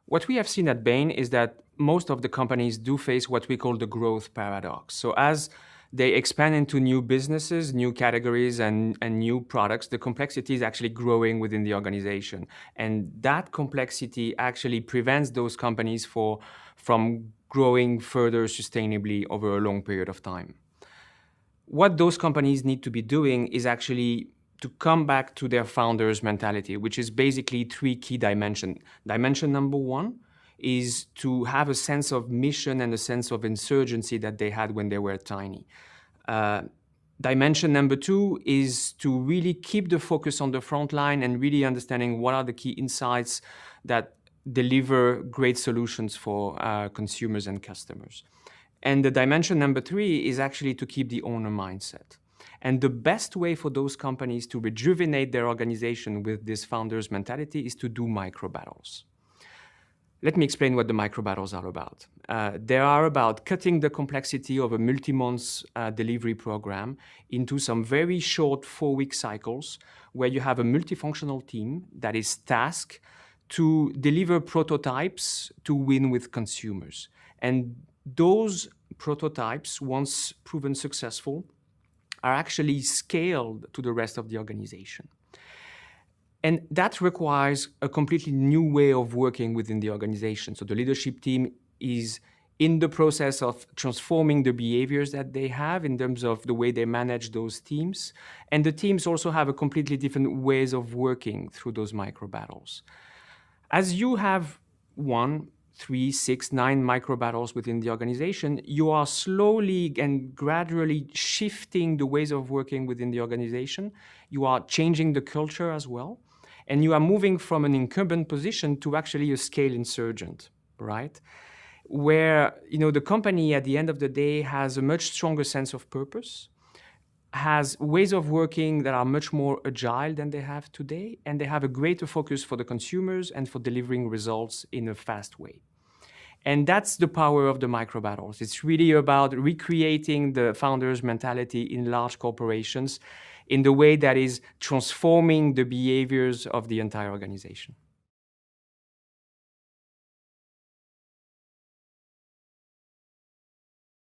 What we have seen at Bain is that most of the companies do face what we call the growth paradox. So as they expand into new businesses, new categories, and new products, the complexity is actually growing within the organization. And that complexity actually prevents those companies from growing further sustainably over a long period of time. What those companies need to be doing is actually to come back to their founders' mentality, which is basically three key dimensions. Dimension number one is to have a sense of mission and a sense of insurgency that they had when they were tiny. Dimension number two is to really keep the focus on the front line and really understanding what are the key insights that deliver great solutions for consumers and customers. And the dimension number three is actually to keep the owner mindset. And the best way for those companies to rejuvenate their organization with this founder's mentality is to do micro battles. Let me explain what the micro battles are about. They are about cutting the complexity of a multi-month delivery program into some very short 4-week cycles where you have a multifunctional team that is tasked to deliver prototypes to win with consumers. And those prototypes, once proven successful, are actually scaled to the rest of the organization. And that requires a completely new way of working within the organization. So the leadership team is in the process of transforming the behaviors that they have in terms of the way they manage those teams. And the teams also have a completely different ways of working through those micro battles. As you have 1, 3, 6, 9 micro battles within the organization, you are slowly and gradually shifting the ways of working within the organization. You are changing the culture as well. And you are moving from an incumbent position to actually a scale insurgent, right? Where, the company at the end of the day has a much stronger sense of purpose, has ways of working that are much more agile than they have today, and they have a greater focus for the consumers and for delivering results in a fast way. And that's the power of the micro battles. It's really about recreating the founder's mentality in large corporations in the way that is transforming the behaviors of the entire organization.